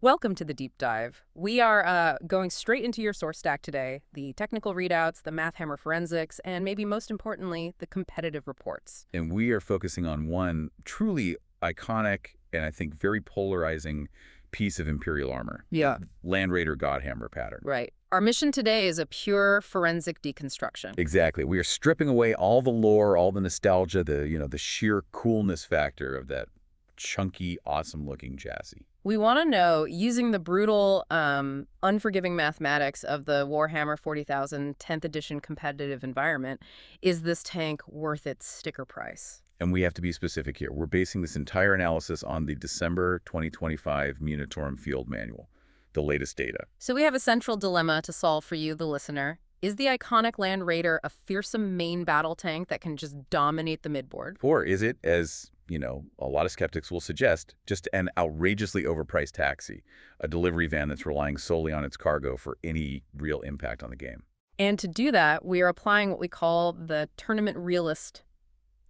Welcome to the deep dive. We are going straight into your source stack today, the technical readouts, the math hammer forensics, and maybe most importantly, the competitive reports. And we are focusing on one truly iconic and I think very polarizing piece of Imperial armor. Yeah. Land Raider Godhammer pattern. Right. Our mission today is a pure forensic deconstruction. Exactly. We are stripping away all the lore, all the nostalgia, the sheer coolness factor of that chunky, awesome-looking chassis. We want to know, using the brutal, unforgiving mathematics of the Warhammer 40,000 10th edition competitive environment, is this tank worth its sticker price? And we have to be specific here. We're basing this entire analysis on the December 2025 Munitorum Field Manual, the latest data. So we have a central dilemma to solve for you, the listener. Is the iconic Land Raider a fearsome main battle tank that can just dominate the midboard? Or is it, as a lot of skeptics will suggest, just an outrageously overpriced taxi, a delivery van that's relying solely on its cargo for any real impact on the game? And to do that, we are applying what we call the tournament realist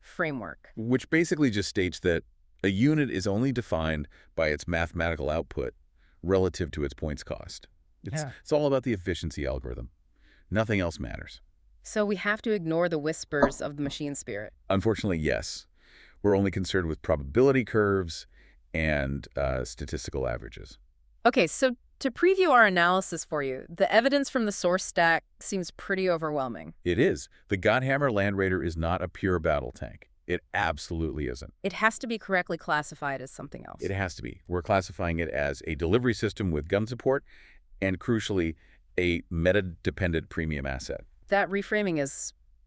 framework. Which basically just states that a unit is only defined by its mathematical output relative to its points cost. It's all about the efficiency algorithm. Nothing else matters. So we have to ignore the whispers of the machine spirit. Unfortunately, yes. We're only concerned with probability curves and statistical averages. Okay, so to preview our analysis for you, the evidence from the source stack seems pretty overwhelming. It is. The Godhammer Land Raider is not a pure battle tank. It absolutely isn't. It has to be correctly classified as something else. It has to be. We're classifying it as a delivery system with gun support and, crucially, a meta-dependent premium asset. That reframing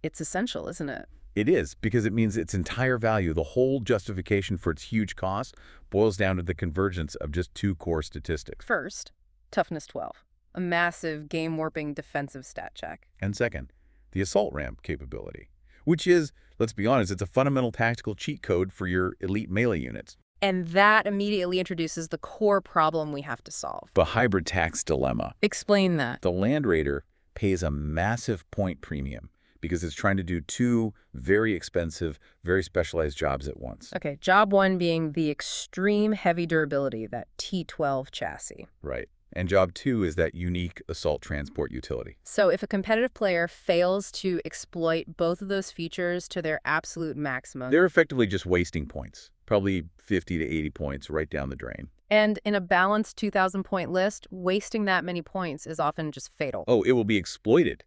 it's essential, isn't it? It is, because it means its entire value, the whole justification for its huge cost, boils down to the convergence of just two core statistics. First, Toughness 12, a massive game-warping defensive stat check. And second, the assault ramp capability, which is, let's be honest, it's a fundamental tactical cheat code for your elite melee units. And that immediately introduces the core problem we have to solve. The hybrid tax dilemma. Explain that. The Land Raider pays a massive point premium because it's trying to do two very expensive, very specialized jobs at once. Okay, job one being the extreme heavy durability, that T12 chassis. Right. And job two is that unique assault transport utility. So if a competitive player fails to exploit both of those features to their absolute maximum, they're effectively just wasting points, probably 50 to 80 points right down the drain. And in a balanced 2,000-point list, wasting that many points is often just fatal. Oh, it will be exploited.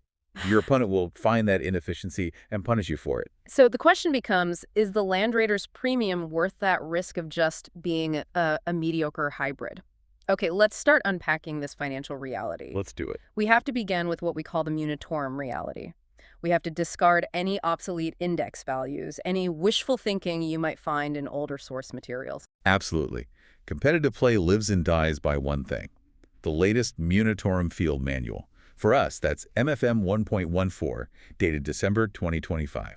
Your opponent will find that inefficiency and punish you for it. So the question becomes, is the Land Raider's premium worth that risk of just being a mediocre hybrid? Okay, let's start unpacking this financial reality. Let's do it. We have to begin with what we call the Munitorum reality. We have to discard any obsolete index values, any wishful thinking you might find in older source materials. Absolutely. Competitive play lives and dies by one thing: the latest Munitorum Field Manual. For us, that's MFM 1.14, dated December 2025.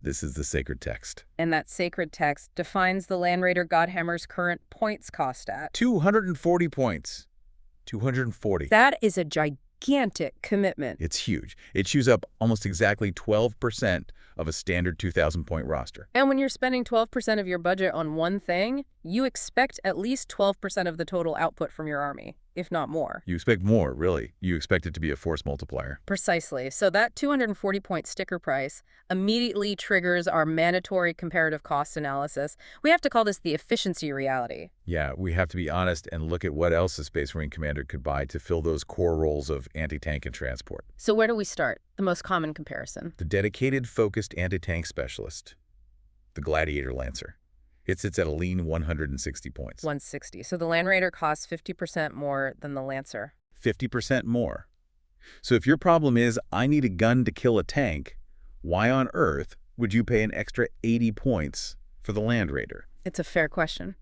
This is the sacred text. And that sacred text defines the Land Raider Godhammer's current points cost at 240 points. 240. That is a gigantic commitment. It's huge. It chews up almost exactly 12% of a standard 2,000-point roster. And when you're spending 12% of your budget on one thing, you expect at least 12% of the total output from your army, if not more. You expect more, really. You expect it to be a force multiplier. Precisely. So that 240-point sticker price immediately triggers our mandatory comparative cost analysis. We have to call this the efficiency reality. Yeah, we have to be honest and look at what else a Space Marine commander could buy to fill those core roles of anti-tank and transport. So where do we start? The most common comparison. The dedicated, focused anti-tank specialist, the Gladiator Lancer. It sits at a lean 160 points. 160. So the Land Raider costs 50% more than the Lancer. 50% more. So if your problem is, I need a gun to kill a tank, why on earth would you pay an extra 80 points for the Land Raider? It's a fair question.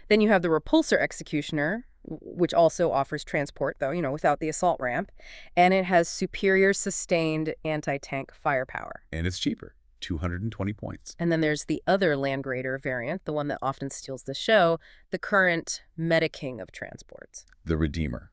Then you have the Repulsor Executioner, which also offers transport, though, without the assault ramp, and it has superior sustained anti-tank firepower. And it's cheaper. 220 points. And then there's the other Land Raider variant, the one that often steals the show, the current meta king of transports. The Redeemer,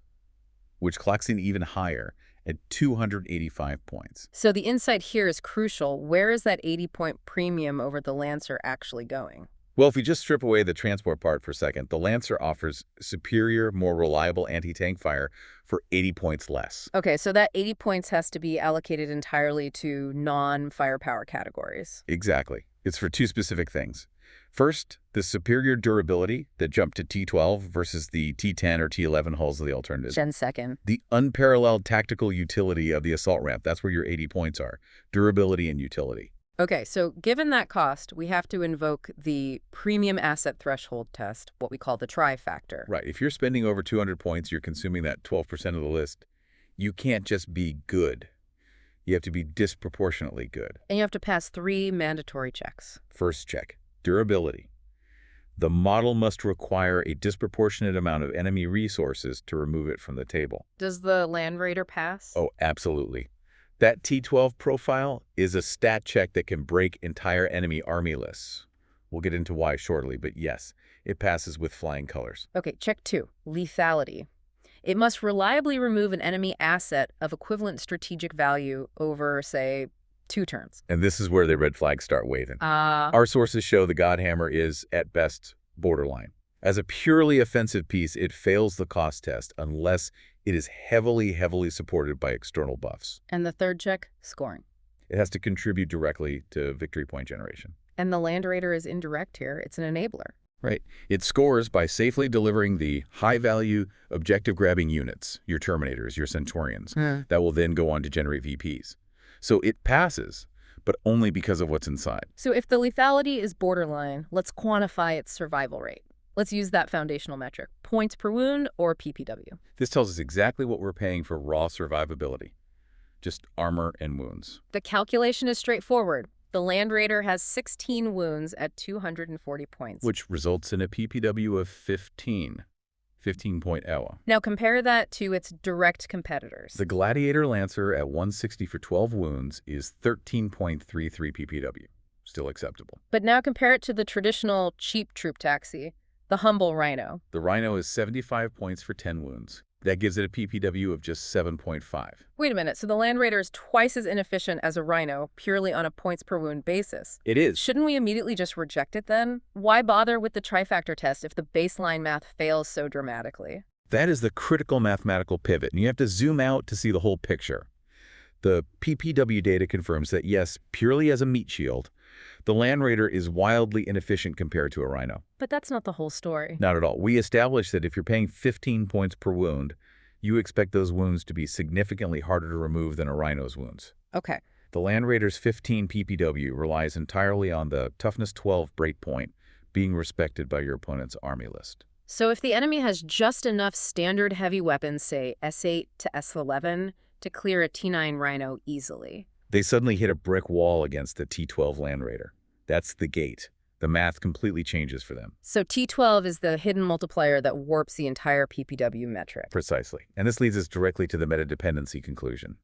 which clocks in even higher at 285 points. So the insight here is crucial. Where is that 80-point premium over the Lancer actually going? Well, if we just strip away the transport part for a second, the Lancer offers superior, more reliable anti-tank fire for 80 points less. Okay, so that 80 points has to be allocated entirely to non-firepower categories. Exactly. It's for two specific things. First, the superior durability that jumped to T12 versus the T10 or T11 hulls of the alternative. Gen second. The unparalleled tactical utility of the assault ramp. That's where your 80 points are. Durability and utility. Okay, so given that cost, we have to invoke the premium asset threshold test, what we call the try factor. Right. If you're spending over 200 points, you're consuming that 12% of the list. You can't just be good. You have to be disproportionately good. And you have to pass 3 mandatory checks. First check, durability. The model must require a disproportionate amount of enemy resources to remove it from the table. Does the Land Raider pass? Oh, absolutely. That T12 profile is a stat check that can break entire enemy army lists. We'll get into why shortly, but yes, it passes with flying colors. Okay, check 2, lethality. It must reliably remove an enemy asset of equivalent strategic value over, say, 2 turns. And this is where the red flags start waving. Our sources show the Godhammer is, at best, borderline. As a purely offensive piece, it fails the cost test unless it is heavily supported by external buffs. And the third check, scoring. It has to contribute directly to victory point generation. And the Land Raider is indirect here. It's an enabler. Right. It scores by safely delivering the high-value, objective-grabbing units, your Terminators, your Centurions, that will then go on to generate VPs. So it passes, but only because of what's inside. So if the lethality is borderline, let's quantify its survival rate. Let's use that foundational metric, points per wound or PPW. This tells us exactly what we're paying for raw survivability, just armor and wounds. The calculation is straightforward. The Land Raider has 16 wounds at 240 points. Which results in a PPW of 15. 15.0. Now compare that to its direct competitors. The Gladiator Lancer at 160 for 12 wounds is 13.33 PPW. Still acceptable. But now compare it to the traditional cheap troop taxi, the humble Rhino. The Rhino is 75 points for 10 wounds. That gives it a PPW of just 7.5. Wait a minute, so the Land Raider is twice as inefficient as a Rhino, purely on a points per wound basis. It is. Shouldn't we immediately just reject it then? Why bother with the trifactor test if the baseline math fails so dramatically? That is the critical mathematical pivot, and you have to zoom out to see the whole picture. The PPW data confirms that, yes, purely as a meat shield, the Land Raider is wildly inefficient compared to a Rhino. But that's not the whole story. Not at all. We established that if you're paying 15 points per wound, you expect those wounds to be significantly harder to remove than a Rhino's wounds. Okay. The Land Raider's 15 PPW relies entirely on the Toughness 12 breakpoint being respected by your opponent's army list. So if the enemy has just enough standard heavy weapons, say S8 to S11, to clear a T9 Rhino easily, they suddenly hit a brick wall against the T12 Land Raider. That's the gate. The math completely changes for them. So T12 is the hidden multiplier that warps the entire PPW metric. Precisely. And this leads us directly to the meta-dependency conclusion.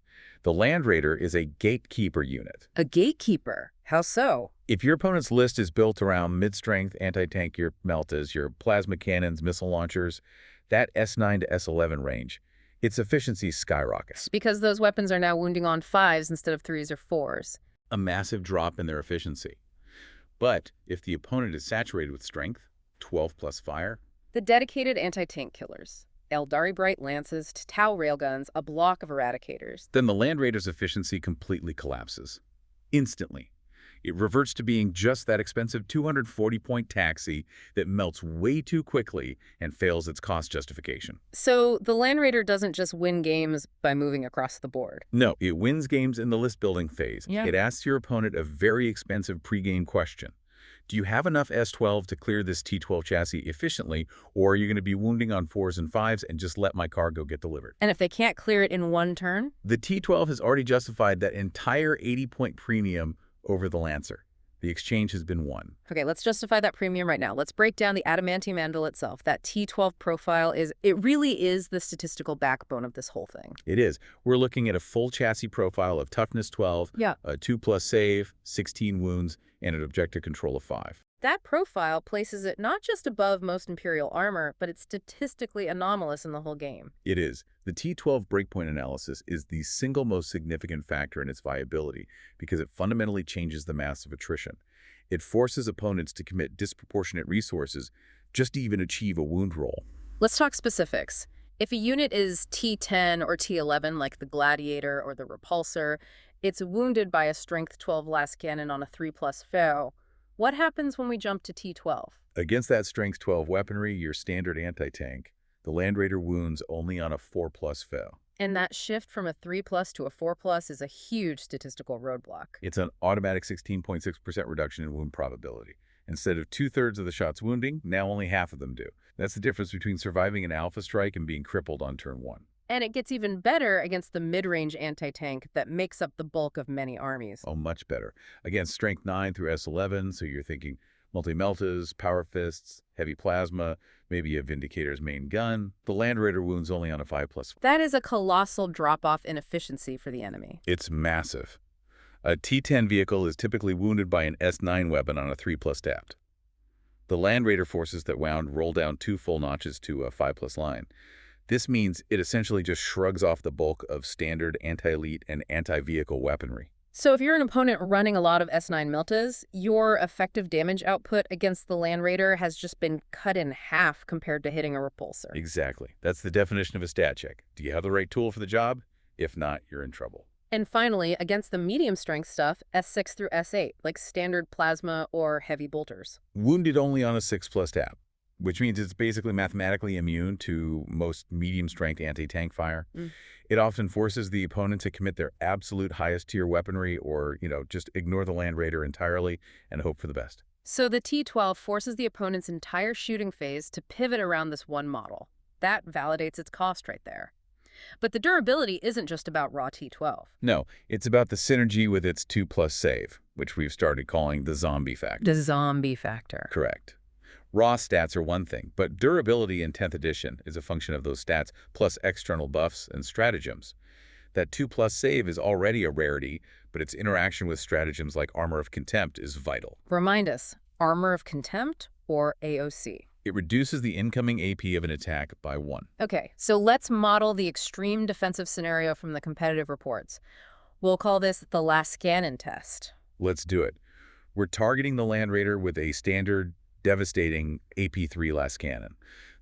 The Land Raider is a Gatekeeper unit. A Gatekeeper? How so? If your opponent's list is built around mid-strength anti-tank, your Meltas, your plasma cannons, missile launchers, that S9 to S11 range, its efficiency skyrockets. Because those weapons are now wounding on 5s instead of 3s or 4s. A massive drop in their efficiency. But if the opponent is saturated with strength, 12 plus fire, the dedicated anti-tank killers, Eldari Bright Lances, Tau railguns, a block of Eradicators, then the Land Raider's efficiency completely collapses. Instantly. It reverts to being just that expensive 240-point taxi that melts way too quickly and fails its cost justification. So the Land Raider doesn't just win games by moving across the board. No, it wins games in the list-building phase. Yeah. It asks your opponent a very expensive pre-game question. Do you have enough S12 to clear this T12 chassis efficiently, or are you going to be wounding on 4s and 5s and just let my cargo get delivered? And if they can't clear it in one turn? The T12 has already justified that entire 80-point premium over the Lancer. The exchange has been won. Okay, let's justify that premium right now. Let's break down the adamantium anvil itself. That T12 profile it really is the statistical backbone of this whole thing. It is. We're looking at a full chassis profile of Toughness 12, a 2+ save, 16 wounds, and an objective control of 5. That profile places it not just above most Imperial armor, but it's statistically anomalous in the whole game. It is. The T12 breakpoint analysis is the single most significant factor in its viability because it fundamentally changes the math of attrition. It forces opponents to commit disproportionate resources just to even achieve a wound roll. Let's talk specifics. If a unit is T10 or T11, like the Gladiator or the Repulsor, it's wounded by a Strength 12 Lascannon on a 3+ foe. What happens when we jump to T12? Against that Strength 12 weaponry, your standard anti-tank, the Land Raider wounds only on a 4+ foe. And that shift from a 3+ to a 4+ is a huge statistical roadblock. It's an automatic 16.6% reduction in wound probability. Instead of 2/3 of the shots wounding, now only half of them do. That's the difference between surviving an alpha strike and being crippled on turn 1. And it gets even better against the mid-range anti-tank that makes up the bulk of many armies. Oh, much better. Against Strength 9 through S11, so you're thinking multi-meltas, power fists, heavy plasma, maybe a Vindicator's main gun, the Land Raider wounds only on a 5+. That is a colossal drop-off in efficiency for the enemy. It's massive. A T10 vehicle is typically wounded by an S9 weapon on a 3+ stabbed. The Land Raider forces that wound roll down 2 full notches to a 5+ line. This means it essentially just shrugs off the bulk of standard anti-elite and anti-vehicle weaponry. So if you're an opponent running a lot of S9 Meltas, your effective damage output against the Land Raider has just been cut in half compared to hitting a Repulsor. Exactly. That's the definition of a stat check. Do you have the right tool for the job? If not, you're in trouble. And finally, against the medium-strength stuff, S6 through S8, like standard plasma or heavy bolters. Wounded only on a 6+ tab, which means it's basically mathematically immune to most medium-strength anti-tank fire. It often forces the opponent to commit their absolute highest-tier weaponry or, just ignore the Land Raider entirely and hope for the best. So the T12 forces the opponent's entire shooting phase to pivot around this one model. That validates its cost right there. But the durability isn't just about raw T12. No, it's about the synergy with its 2+ save, which we've started calling the zombie factor. The zombie factor. Correct. Raw stats are one thing, but durability in 10th edition is a function of those stats plus external buffs and stratagems. That 2+ save is already a rarity, but its interaction with stratagems like Armor of Contempt is vital. Remind us, Armor of Contempt or AOC? It reduces the incoming AP of an attack by 1. Okay, so let's model the extreme defensive scenario from the competitive reports. We'll call this the Lascannon test. Let's do it. We're targeting the Land Raider with a standard, devastating AP3 Lascannon.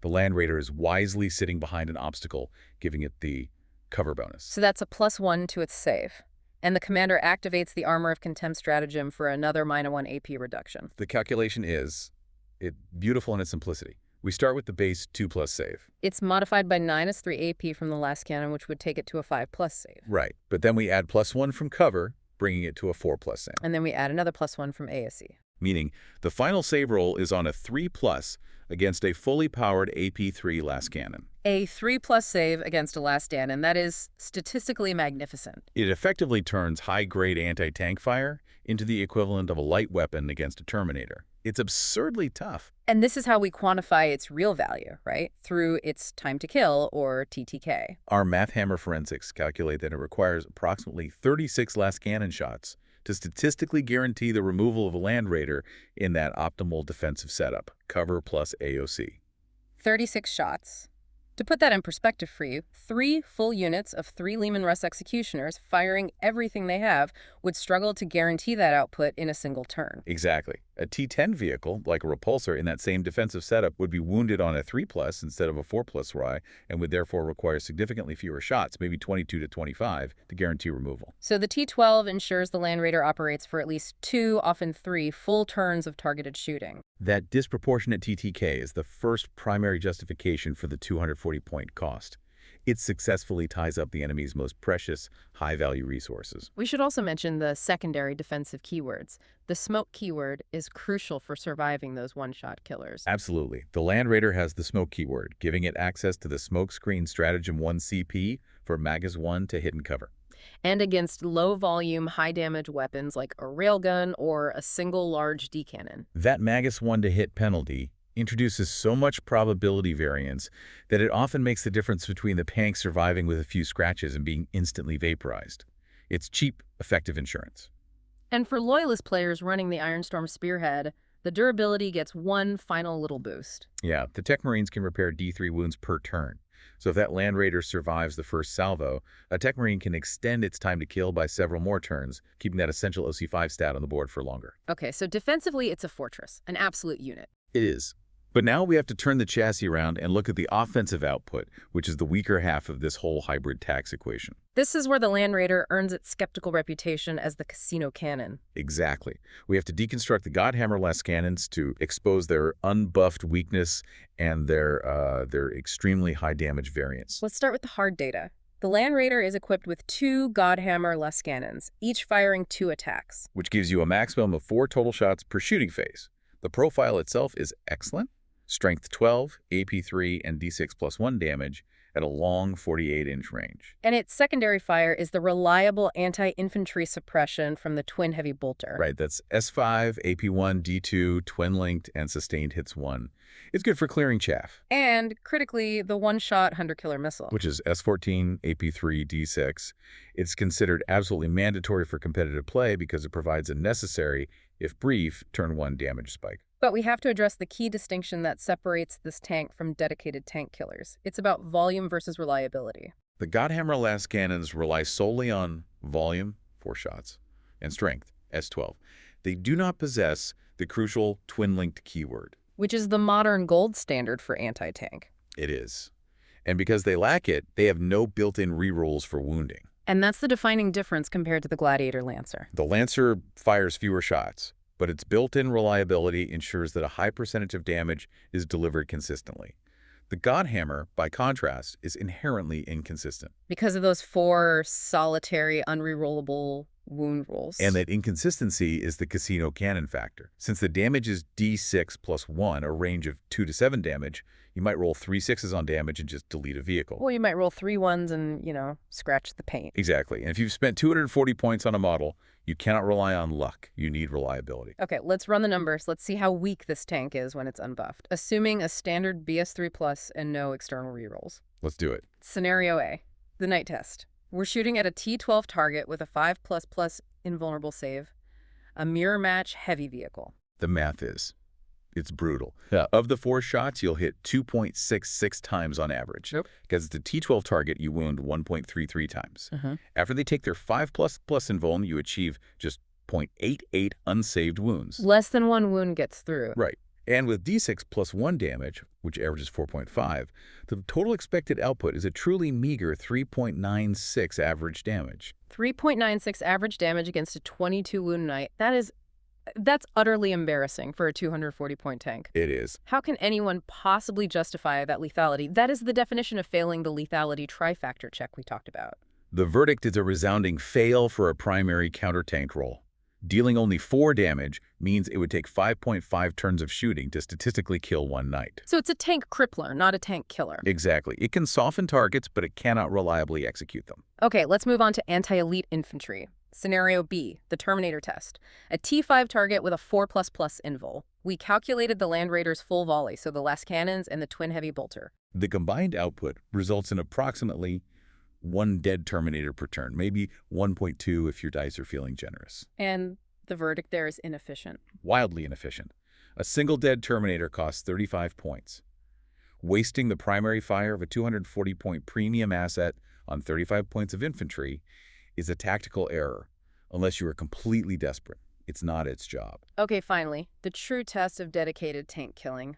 The Land Raider is wisely sitting behind an obstacle, giving it the cover bonus. So that's a +1 to its save. And the commander activates the Armor of Contempt stratagem for another -1 AP reduction. The calculation is beautiful in its simplicity. We start with the base 2+ save. It's modified by -3 AP from the Lascannon, which would take it to a 5+ save. Right, but then we add +1 from cover, bringing it to a 4+ save. And then we add another +1 from ASC. Meaning the final save roll is on a 3+ against a fully powered AP3 Lascannon. A 3+ save against a Lascannon, that is statistically magnificent. It effectively turns high-grade anti-tank fire into the equivalent of a light weapon against a Terminator. It's absurdly tough. And this is how we quantify its real value, right? Through its time to kill, or TTK. Our math hammer forensics calculate that it requires approximately 36 Lascannon shots to statistically guarantee the removal of a Land Raider in that optimal defensive setup, cover plus AOC. 36 shots. To put that in perspective for you, 3 full units of 3 Leman Russ executioners firing everything they have would struggle to guarantee that output in a single turn. Exactly. A T10 vehicle, like a Repulsor in that same defensive setup, would be wounded on a 3+ instead of a 4+ rye, and would therefore require significantly fewer shots, maybe 22 to 25, to guarantee removal. So the T12 ensures the Land Raider operates for at least 2, often 3, full turns of targeted shooting. That disproportionate TTK is the first primary justification for the 240-point cost. It successfully ties up the enemy's most precious, high-value resources. We should also mention the secondary defensive keywords. The smoke keyword is crucial for surviving those one-shot killers. Absolutely. The Land Raider has the smoke keyword, giving it access to the smoke screen stratagem 1 CP for Magus 1 to hit and cover. And against low-volume, high-damage weapons like a railgun or a single large D-cannon. That Magus 1 to hit penalty introduces so much probability variance that it often makes the difference between the tank surviving with a few scratches and being instantly vaporized. It's cheap, effective insurance. And for Loyalist players running the Ironstorm Spearhead, the durability gets one final little boost. Yeah, the Tech Marines can repair D3 wounds per turn. So if that Land Raider survives the first salvo, a Tech Marine can extend its time to kill by several more turns, keeping that essential OC5 stat on the board for longer. Okay, so defensively, it's a fortress, an absolute unit. It is. But now we have to turn the chassis around and look at the offensive output, which is the weaker half of this whole hybrid tax equation. This is where the Land Raider earns its skeptical reputation as the casino cannon. Exactly. We have to deconstruct the Godhammer Lascannons to expose their unbuffed weakness and their extremely high damage variance. Let's start with the hard data. The Land Raider is equipped with 2 Godhammer Lascannons, each firing 2 attacks. Which gives you a maximum of 4 total shots per shooting phase. The profile itself is excellent. Strength 12, AP 3, and D6 plus 1 damage at a long 48-inch range. And its secondary fire is the reliable anti-infantry suppression from the twin heavy bolter. Right, that's S5, AP1, D2, twin-linked, and sustained hits 1. It's good for clearing chaff. And, critically, the one-shot hunter-killer missile. Which is S14, AP3, D6. It's considered absolutely mandatory for competitive play because it provides a necessary, if brief, turn 1 damage spike. But we have to address the key distinction that separates this tank from dedicated tank killers. It's about volume versus reliability. The Godhammer Lascannons rely solely on volume, 4 shots, and strength, S12. They do not possess the crucial twin-linked keyword. Which is the modern gold standard for anti-tank. It is. And because they lack it, they have no built-in rerolls for wounding. And that's the defining difference compared to the Gladiator Lancer. The Lancer fires fewer shots, but its built-in reliability ensures that a high percentage of damage is delivered consistently. The Godhammer, by contrast, is inherently inconsistent. Because of those 4 solitary, unrerollable wound rolls. And that inconsistency is the casino cannon factor. Since the damage is D6 plus 1, a range of 2 to 7 damage, you might roll 3 6s on damage and just delete a vehicle. Well, you might roll 3 1s and, scratch the paint. Exactly. And if you've spent 240 points on a model, you cannot rely on luck. You need reliability. Okay, let's run the numbers. Let's see how weak this tank is when it's unbuffed. Assuming a standard BS3 plus and no external rerolls. Let's do it. Scenario A, the night test. We're shooting at a T12 target with a 5++ invulnerable save, a mirror match heavy vehicle. The math is, it's brutal. Yeah. Of the 4 shots, you'll hit 2.66 times on average. Nope. Because it's a T12 target, you wound 1.33 times. After they take their 5++ invuln, you achieve just 0.88 unsaved wounds. Less than 1 wound gets through. Right. And with D6 plus 1 damage, which averages 4.5, the total expected output is a truly meager 3.96 average damage. 3.96 average damage against a 22 wound knight. That's utterly embarrassing for a 240-point tank. It is. How can anyone possibly justify that lethality? That is the definition of failing the lethality trifactor check we talked about. The verdict is a resounding fail for a primary counter-tank roll. Dealing only 4 damage means it would take 5.5 turns of shooting to statistically kill 1 knight. So it's a tank crippler, not a tank killer. Exactly. It can soften targets, but it cannot reliably execute them. Okay, let's move on to anti-elite infantry. Scenario B, the Terminator test. A T5 target with a 4++ invul. We calculated the Land Raider's full volley, so the Lascannons and the twin heavy bolter. The combined output results in approximately 1 dead Terminator per turn, maybe 1.2 if your dice are feeling generous. And the verdict there is inefficient. Wildly inefficient. A single dead Terminator costs 35 points. Wasting the primary fire of a 240-point premium asset on 35 points of infantry is a tactical error, unless you are completely desperate. It's not its job. Okay, finally, the true test of dedicated tank killing.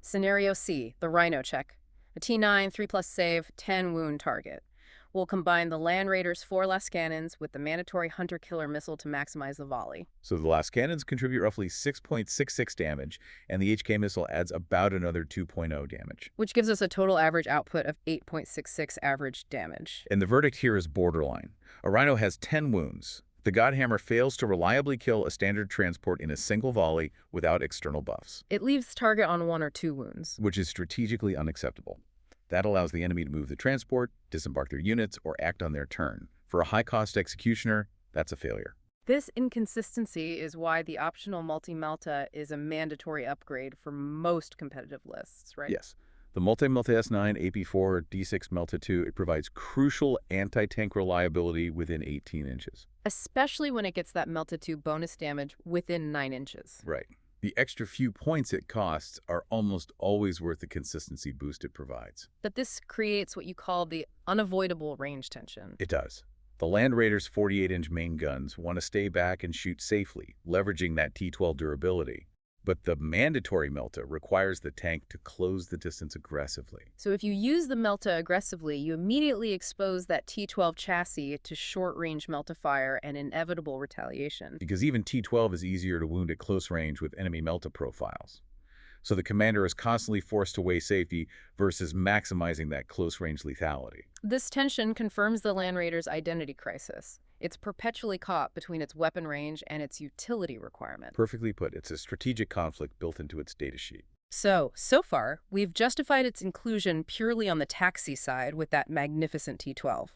Scenario C, the Rhino check. A T9, 3+ save, 10 wound target. We'll combine the Land Raider's 4 Lascannons with the mandatory hunter-killer missile to maximize the volley. So the Lascannons contribute roughly 6.66 damage, and the HK missile adds about another 2.0 damage. Which gives us a total average output of 8.66 average damage. And the verdict here is borderline. A Rhino has 10 wounds. The Godhammer fails to reliably kill a standard transport in a single volley without external buffs. It leaves target on 1 or 2 wounds. Which is strategically unacceptable. That allows the enemy to move the transport, disembark their units, or act on their turn. For a high-cost executioner, that's a failure. This inconsistency is why the optional multi-melta is a mandatory upgrade for most competitive lists, right? Yes. The multi-melta S9, AP4, D6 Melta 2, it provides crucial anti-tank reliability within 18 inches. Especially when it gets that Melta 2 bonus damage within 9 inches. Right. The extra few points it costs are almost always worth the consistency boost it provides. But this creates what you call the unavoidable range tension. It does. The Land Raider's 48-inch main guns want to stay back and shoot safely, leveraging that T12 durability. But the mandatory Melta requires the tank to close the distance aggressively. So if you use the Melta aggressively, you immediately expose that T12 chassis to short-range Melta fire and inevitable retaliation. Because even T12 is easier to wound at close range with enemy Melta profiles. So the commander is constantly forced to weigh safety versus maximizing that close-range lethality. This tension confirms the Land Raider's identity crisis. It's perpetually caught between its weapon range and its utility requirement. Perfectly put, it's a strategic conflict built into its datasheet. So far, we've justified its inclusion purely on the taxi side with that magnificent T12.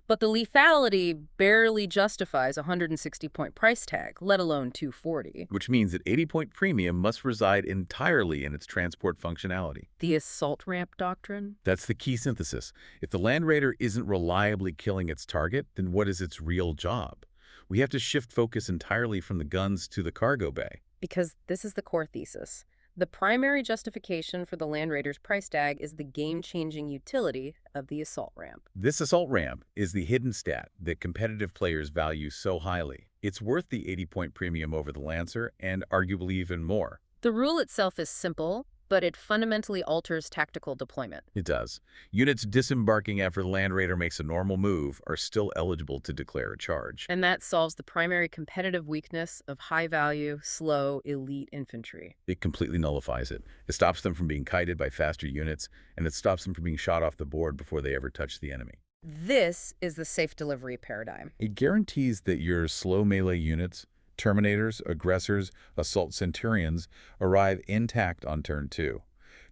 But the lethality barely justifies a 160-point price tag, let alone 240. Which means that 80-point premium must reside entirely in its transport functionality. The assault ramp doctrine? That's the key synthesis. If the Land Raider isn't reliably killing its target, then what is its real job? We have to shift focus entirely from the guns to the cargo bay. Because this is the core thesis. The primary justification for the Land Raider's price tag is the game-changing utility of the assault ramp. This assault ramp is the hidden stat that competitive players value so highly. It's worth the 80-point premium over the Lancer and arguably even more. The rule itself is simple, but it fundamentally alters tactical deployment. It does. Units disembarking after the Land Raider makes a normal move are still eligible to declare a charge. And that solves the primary competitive weakness of high-value, slow, elite infantry. It completely nullifies it. It stops them from being kited by faster units, and it stops them from being shot off the board before they ever touch the enemy. This is the safe delivery paradigm. It guarantees that your slow melee units, Terminators, Aggressors, Assault Centurions arrive intact on turn 2.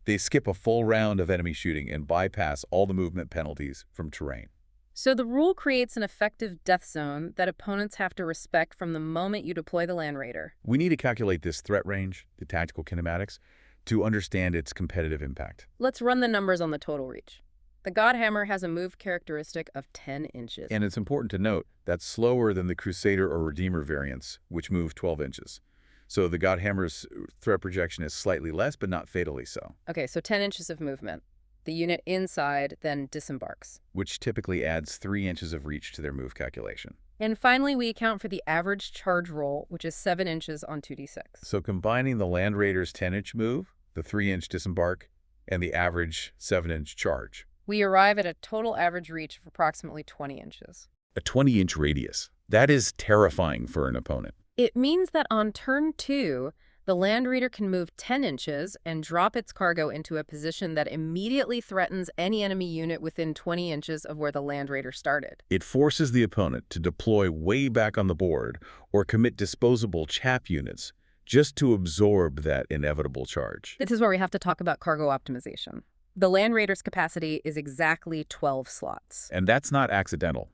They skip a full round of enemy shooting and bypass all the movement penalties from terrain. So the rule creates an effective death zone that opponents have to respect from the moment you deploy the Land Raider. We need to calculate this threat range, the tactical kinematics, to understand its competitive impact. Let's run the numbers on the total reach. The Godhammer has a move characteristic of 10 inches. And it's important to note that's slower than the Crusader or Redeemer variants, which move 12 inches. So the Godhammer's threat projection is slightly less, but not fatally so. Okay, so 10 inches of movement. The unit inside then disembarks. Which typically adds 3 inches of reach to their move calculation. And finally, we account for the average charge roll, which is 7 inches on 2d6. So combining the Land Raider's 10-inch move, the 3-inch disembark, and the average 7-inch charge, we arrive at a total average reach of approximately 20 inches. a 20-inch radius. That is terrifying for an opponent. It means that on turn 2, the Land Raider can move 10 inches and drop its cargo into a position that immediately threatens any enemy unit within 20 inches of where the Land Raider started. It forces the opponent to deploy way back on the board or commit disposable chap units just to absorb that inevitable charge. This is where we have to talk about cargo optimization. The Land Raider's capacity is exactly 12 slots. And that's not accidental.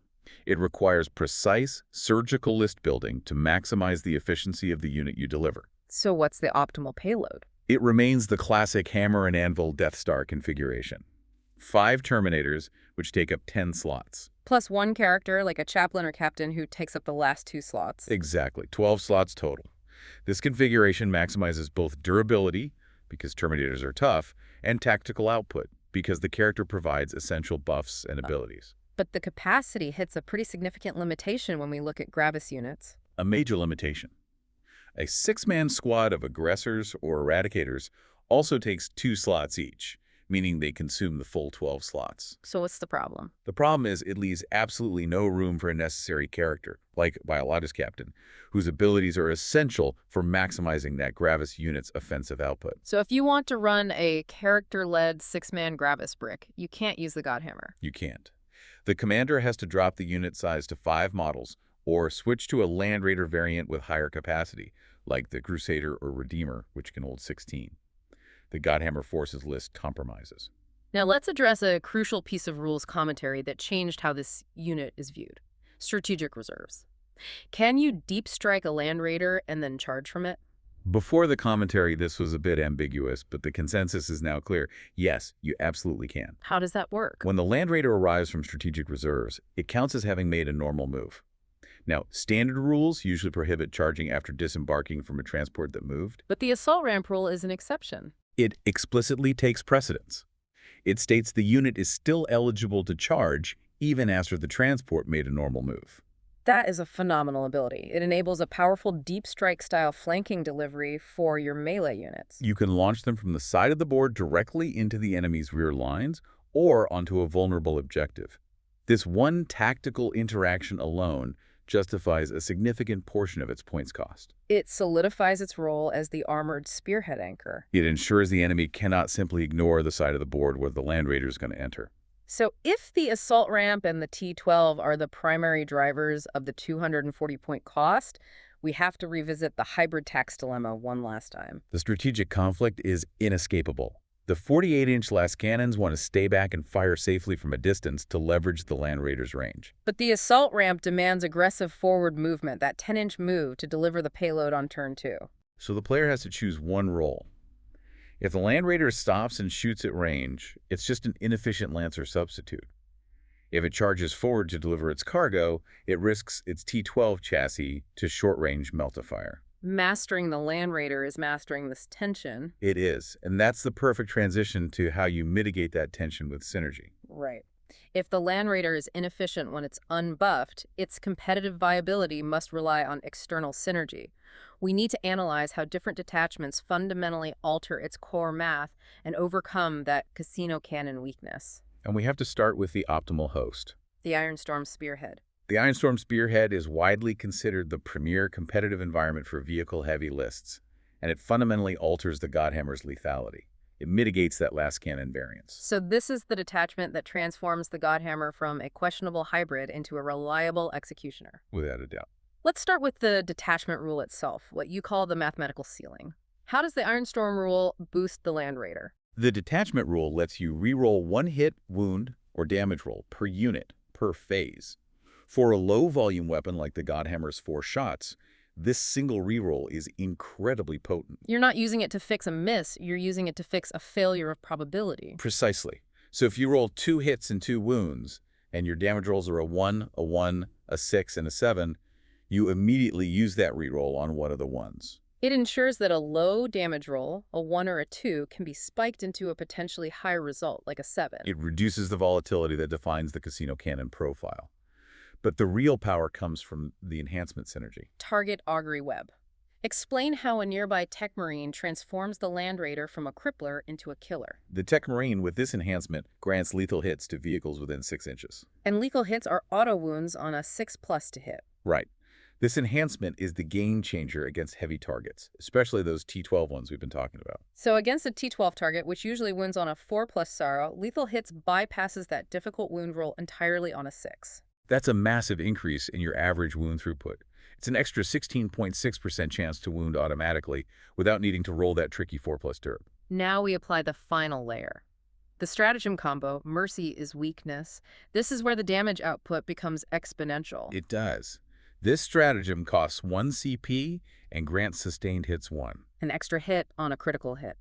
It requires precise surgical list building to maximize the efficiency of the unit you deliver. So what's the optimal payload? It remains the classic hammer and anvil Death Star configuration. 5 Terminators, which take up 10 slots. Plus one character, like a chaplain or captain, who takes up the last 2 slots. Exactly, 12 slots total. This configuration maximizes both durability, because Terminators are tough, and tactical output, because the character provides essential buffs and abilities. But the capacity hits a pretty significant limitation when we look at Gravis units. A major limitation. A 6-man squad of Aggressors or Eradicators also takes 2 slots each, meaning they consume the full 12 slots. So what's the problem? The problem is it leaves absolutely no room for a necessary character, like Biolotis Captain, whose abilities are essential for maximizing that Gravis unit's offensive output. So if you want to run a character-led 6-man Gravis brick, you can't use the Godhammer. You can't. The commander has to drop the unit size to 5 models, or switch to a Land Raider variant with higher capacity, like the Crusader or Redeemer, which can hold 16. The Godhammer forces list compromises. Now let's address a crucial piece of rules commentary that changed how this unit is viewed. Strategic reserves. Can you deep strike a Land Raider and then charge from it? Before the commentary, this was a bit ambiguous, but the consensus is now clear. Yes, you absolutely can. How does that work? When the Land Raider arrives from strategic reserves, it counts as having made a normal move. Now, standard rules usually prohibit charging after disembarking from a transport that moved. But the assault ramp rule is an exception. It explicitly takes precedence. It states the unit is still eligible to charge even after the transport made a normal move. That is a phenomenal ability. It enables a powerful deep strike style flanking delivery for your melee units. You can launch them from the side of the board directly into the enemy's rear lines or onto a vulnerable objective. This one tactical interaction alone justifies a significant portion of its points cost. It solidifies its role as the armored spearhead anchor. It ensures the enemy cannot simply ignore the side of the board where the Land Raider is going to enter. So if the assault ramp and the T-12 are the primary drivers of the 240-point cost, we have to revisit the hybrid tax dilemma one last time. The strategic conflict is inescapable. The 48-inch Lascannons want to stay back and fire safely from a distance to leverage the Land Raider's range. But the assault ramp demands aggressive forward movement, that 10-inch move to deliver the payload on turn 2. So the player has to choose one role. If the Land Raider stops and shoots at range, it's just an inefficient Lancer substitute. If it charges forward to deliver its cargo, it risks its T-12 chassis to short-range melt-a-fire. Mastering the Land Raider is mastering this tension. It is, and that's the perfect transition to how you mitigate that tension with synergy. Right. If the Land Raider is inefficient when it's unbuffed, its competitive viability must rely on external synergy. We need to analyze how different detachments fundamentally alter its core math and overcome that casino cannon weakness. And we have to start with the optimal host. The Ironstorm Spearhead. The Ironstorm Spearhead is widely considered the premier competitive environment for vehicle-heavy lists, and it fundamentally alters the Godhammer's lethality. It mitigates that Lascannon variance. So this is the detachment that transforms the Godhammer from a questionable hybrid into a reliable executioner. Without a doubt. Let's start with the detachment rule itself, what you call the mathematical ceiling. How does the Ironstorm rule boost the Land Raider? The detachment rule lets you reroll one hit, wound, or damage roll per unit, per phase. For a low-volume weapon like the Godhammer's 4 shots, this single reroll is incredibly potent. You're not using it to fix a miss, you're using it to fix a failure of probability. Precisely. So if you roll 2 hits and 2 wounds, and your damage rolls are a 1, a 6, and a 7, you immediately use that reroll on one of the ones. It ensures that a low damage roll, a 1 or a 2, can be spiked into a potentially high result, like a 7. It reduces the volatility that defines the casino cannon profile. But the real power comes from the enhancement synergy. Target augury web. Explain how a nearby Tech Marine transforms the Land Raider from a crippler into a killer. The Tech Marine with this enhancement grants lethal hits to vehicles within 6 inches. And lethal hits are auto wounds on a 6+ to hit. Right. This enhancement is the game changer against heavy targets, especially those T-12 ones we've been talking about. So against a T-12 target, which usually wounds on a 4+ Sorrow, lethal hits bypasses that difficult wound roll entirely on a 6. That's a massive increase in your average wound throughput. It's an extra 16.6% chance to wound automatically without needing to roll that tricky 4+ derp. Now we apply the final layer. The stratagem combo, Mercy is weakness. This is where the damage output becomes exponential. It does. This stratagem costs 1 CP and grants sustained hits 1. An extra hit on a critical hit.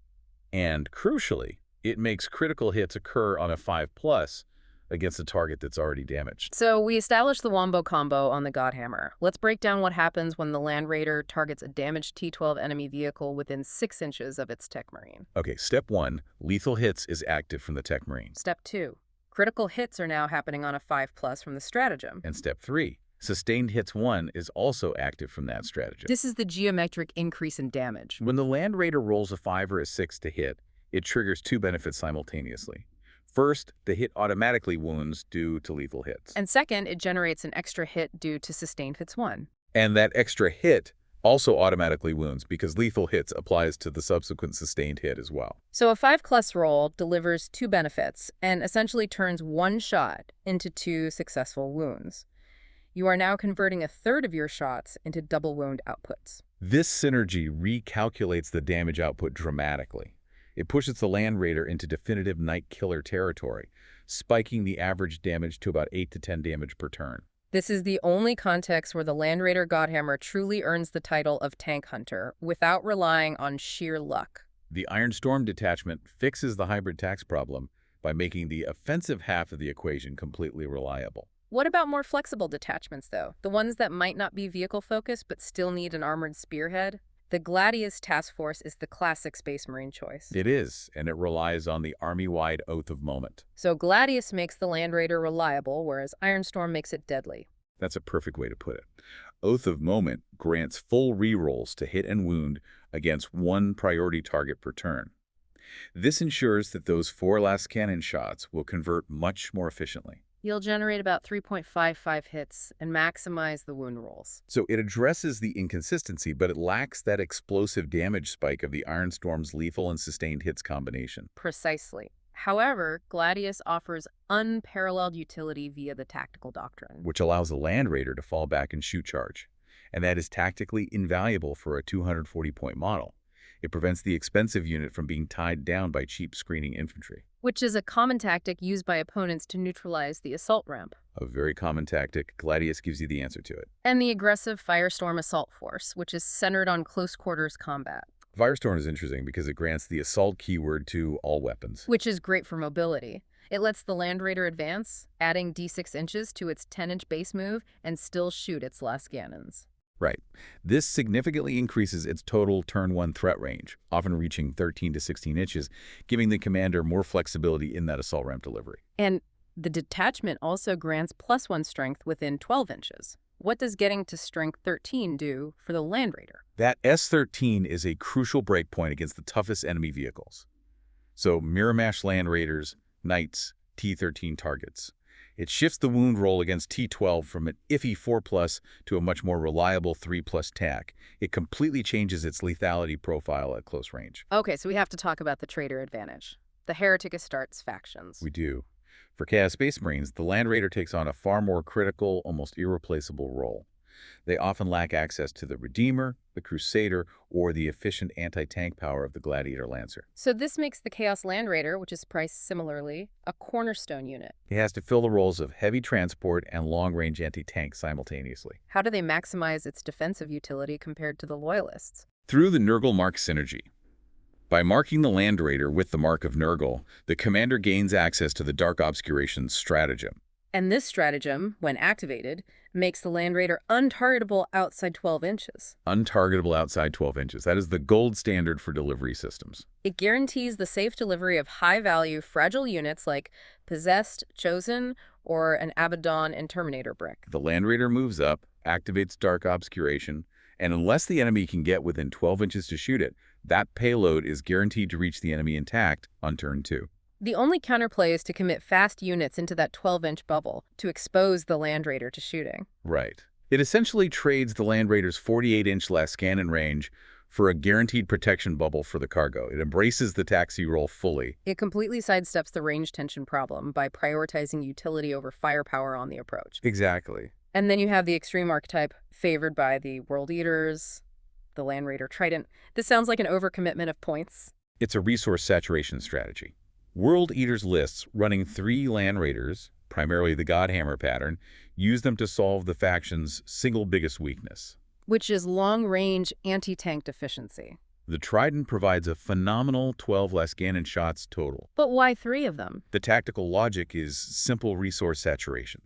And crucially, it makes critical hits occur on a 5+ against a target that's already damaged. So we established the Wombo combo on the Godhammer. Let's break down what happens when the Land Raider targets a damaged T-12 enemy vehicle within 6 inches of its Tech Marine. Okay, step 1, lethal hits is active from the Tech Marine. Step 2, critical hits are now happening on a 5+ from the stratagem. And step 3, sustained hits 1 is also active from that stratagem. This is the geometric increase in damage. When the Land Raider rolls a 5 or a 6 to hit, it triggers 2 benefits simultaneously. First, the hit automatically wounds due to lethal hits. And second, it generates an extra hit due to sustained hits 1. And that extra hit also automatically wounds because lethal hits applies to the subsequent sustained hit as well. So a 5+ roll delivers 2 benefits and essentially turns 1 shot into 2 successful wounds. You are now converting a third of your shots into double wound outputs. This synergy recalculates the damage output dramatically. It pushes the Land Raider into definitive night killer territory, spiking the average damage to about 8 to 10 damage per turn. This is the only context where the Land Raider Godhammer truly earns the title of Tank Hunter without relying on sheer luck. The Ironstorm detachment fixes the hybrid tax problem by making the offensive half of the equation completely reliable. What about more flexible detachments, though? The ones that might not be vehicle-focused but still need an armored spearhead? The Gladius task force is the classic Space Marine choice. It is, and it relies on the Army-wide Oath of Moment. So Gladius makes the Land Raider reliable, whereas Ironstorm makes it deadly. That's a perfect way to put it. Oath of Moment grants full rerolls to hit and wound against one priority target per turn. This ensures that those 4 Lascannon shots will convert much more efficiently. You'll generate about 3.55 hits and maximize the wound rolls. So it addresses the inconsistency, but it lacks that explosive damage spike of the Ironstorm's lethal and sustained hits combination. Precisely. However, Gladius offers unparalleled utility via the tactical doctrine, Which allows the Land Raider to fall back and shoot charge. And that is tactically invaluable for a 240-point model. It prevents the expensive unit from being tied down by cheap screening infantry. which is a common tactic used by opponents to neutralize the assault ramp. A very common tactic. Gladius gives you the answer to it. And the aggressive Firestorm assault force, which is centered on close quarters combat, Firestorm is interesting because it grants the assault keyword to all weapons. which is great for mobility. It lets the Land Raider advance, adding d6 inches to its 10-inch base move and still shoot its Lascannons. Right. This significantly increases its total turn 1 threat range, often reaching 13 to 16 inches, giving the commander more flexibility in that assault ramp delivery. And the detachment also grants +1 strength within 12 inches. What does getting to strength 13 do for the Land Raider? That S-13 is a crucial breakpoint against the toughest enemy vehicles. So Miramash Land Raiders, Knights, T-13 targets. It shifts the wound roll against T-12 from an iffy 4+ to a much more reliable 3+ tack. It completely changes its lethality profile at close range. Okay, so we have to talk about the traitor advantage. The Heretic Astartes factions. We do. For Chaos Space Marines, the Land Raider takes on a far more critical, almost irreplaceable role. They often lack access to the Redeemer, the Crusader, or the efficient anti-tank power of the Gladiator Lancer. So this makes the Chaos Land Raider, which is priced similarly, a cornerstone unit. It has to fill the roles of heavy transport and long-range anti-tank simultaneously. How do they maximize its defensive utility compared to the Loyalists? Through the Nurgle Mark synergy. By marking the Land Raider with the mark of Nurgle, the commander gains access to the Dark Obscuration's stratagem. And this stratagem, when activated, makes the Land Raider untargetable outside 12 inches. Untargetable outside 12 inches. That is the gold standard for delivery systems. It guarantees the safe delivery of high-value, fragile units like Possessed, Chosen, or an Abaddon and Terminator brick. The Land Raider moves up, activates Dark Obscuration, and unless the enemy can get within 12 inches to shoot it, that payload is guaranteed to reach the enemy intact on turn 2. The only counterplay is to commit fast units into that 12-inch bubble to expose the Land Raider to shooting. Right. It essentially trades the Land Raider's 48-inch Lascannon range for a guaranteed protection bubble for the cargo. It embraces the taxi roll fully. It completely sidesteps the range tension problem by prioritizing utility over firepower on the approach. Exactly. And then you have the extreme archetype favored by the World Eaters, the Land Raider Trident. This sounds like an overcommitment of points. It's a resource saturation strategy. World Eaters lists running 3 Land Raiders, primarily the Godhammer pattern, use them to solve the faction's single biggest weakness. Which is long-range anti-tank deficiency. The Trident provides a phenomenal 12 Lascannon shots total. But why 3 of them? The tactical logic is simple resource saturation.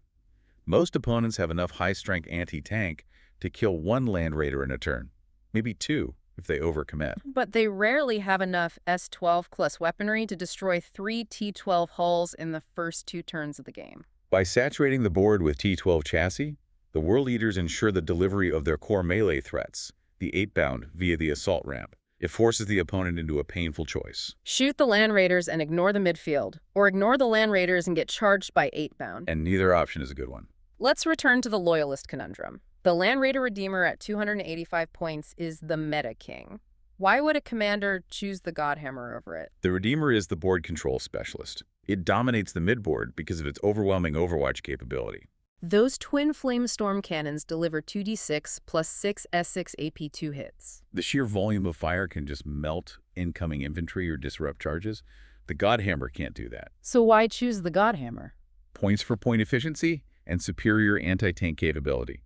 Most opponents have enough high-strength anti-tank to kill 1 Land Raider in a turn, maybe 2 if they overcommit. But they rarely have enough S-12 plus weaponry to destroy 3 T-12 hulls in the first 2 turns of the game. By saturating the board with T-12 chassis, the World Eaters ensure the delivery of their core melee threats, the 8-bound via the assault ramp. It forces the opponent into a painful choice. Shoot the Land Raiders and ignore the midfield, or ignore the Land Raiders and get charged by 8-bound. And neither option is a good one. Let's return to the Loyalist conundrum. The Land Raider Redeemer at 285 points is the meta king. Why would a commander choose the Godhammer over it? The Redeemer is the board control specialist. It dominates the midboard because of its overwhelming overwatch capability. Those twin flame storm cannons deliver 2d6 plus 6 S6 AP2 hits. The sheer volume of fire can just melt incoming infantry or disrupt charges. The Godhammer can't do that. So why choose the Godhammer? Points for point efficiency and superior anti-tank capability.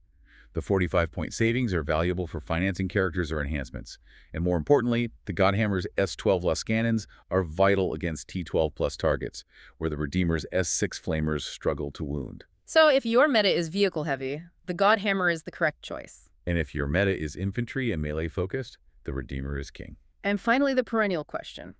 The 45-point savings are valuable for financing characters or enhancements. And more importantly, the Godhammer's S-12 Lascannons are vital against T-12 plus targets, where the Redeemer's S-6 Flamers struggle to wound. So if your meta is vehicle heavy, the Godhammer is the correct choice. And if your meta is infantry and melee focused, the Redeemer is king. And finally, the perennial question.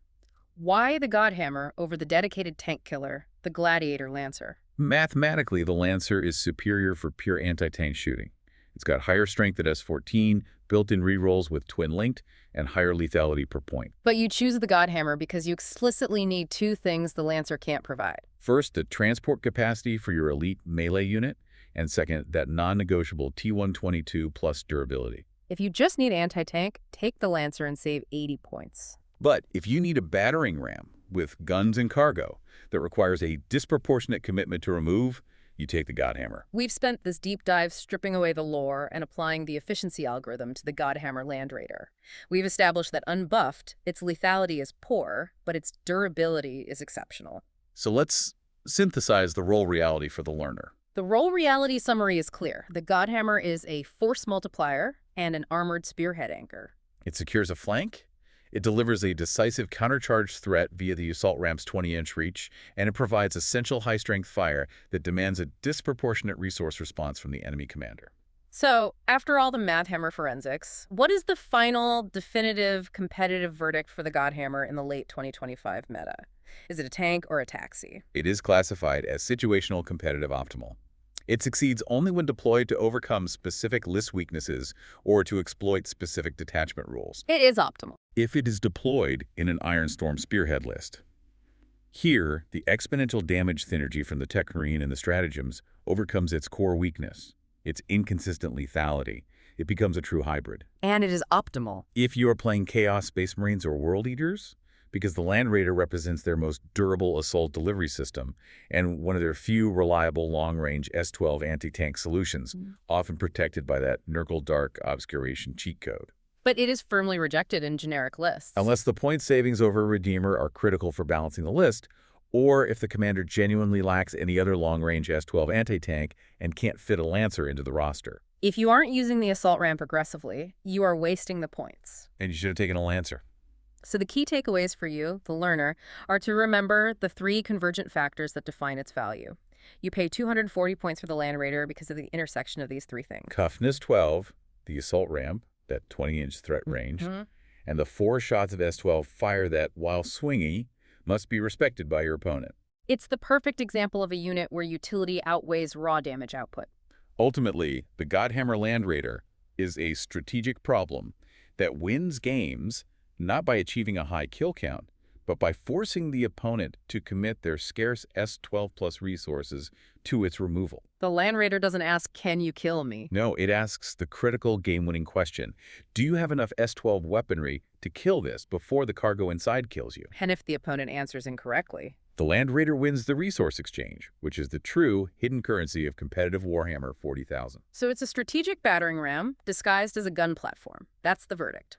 Why the Godhammer over the dedicated tank killer, the Gladiator Lancer? Mathematically, the Lancer is superior for pure anti-tank shooting. It's got higher strength at S14, built-in rerolls with twin-linked, and higher lethality per point. But you choose the Godhammer because you explicitly need two things the Lancer can't provide. First, the transport capacity for your elite melee unit, and second, that non-negotiable T122 plus durability. If you just need anti-tank, take the Lancer and save 80 points. But if you need a battering ram with guns and cargo that requires a disproportionate commitment to remove, you take the Godhammer. We've spent this deep dive stripping away the lore and applying the efficiency algorithm to the Godhammer Land Raider. We've established that unbuffed, its lethality is poor, but its durability is exceptional. So let's synthesize the role reality for the learner. The role reality summary is clear. The Godhammer is a force multiplier and an armored spearhead anchor. It secures a flank, it delivers a decisive countercharge threat via the assault ramp's 20-inch reach, and it provides essential high-strength fire that demands a disproportionate resource response from the enemy commander. So, after all the math hammer forensics, what is the final, definitive, competitive verdict for the Godhammer in the late 2025 meta? Is it a tank or a taxi? It is classified as situational competitive optimal. It succeeds only when deployed to overcome specific list weaknesses or to exploit specific detachment rules. It is optimal. If it is deployed in an Ironstorm Spearhead list. Here, the exponential damage synergy from the Tech Marine and the stratagems overcomes its core weakness, its inconsistent lethality. It becomes a true hybrid. And it is optimal. If you are playing Chaos Space Marines or World Eaters, because the Land Raider represents their most durable assault delivery system and one of their few reliable long-range S-12 anti-tank solutions, often protected by that Nurgle Dark Obscuration cheat code. But it is firmly rejected in generic lists. Unless the point savings over a Redeemer are critical for balancing the list, or if the commander genuinely lacks any other long-range S-12 anti-tank and can't fit a Lancer into the roster. If you aren't using the assault ramp aggressively, you are wasting the points. And you should have taken a Lancer. So the key takeaways for you, the learner, are to remember the three convergent factors that define its value. You pay 240 points for the Land Raider because of the intersection of these three things. Toughness 12, the assault ramp, that 20-inch threat range, and the 4 shots of S-12 fire that, while swingy, must be respected by your opponent. It's the perfect example of a unit where utility outweighs raw damage output. Ultimately, the Godhammer Land Raider is a strategic problem that wins games not by achieving a high kill count, but by forcing the opponent to commit their scarce S-12 plus resources to its removal. The Land Raider doesn't ask, can you kill me? No, it asks the critical game-winning question. Do you have enough S-12 weaponry to kill this before the cargo inside kills you? And if the opponent answers incorrectly, the Land Raider wins the resource exchange, which is the true hidden currency of competitive Warhammer 40,000. So it's a strategic battering ram disguised as a gun platform. That's the verdict.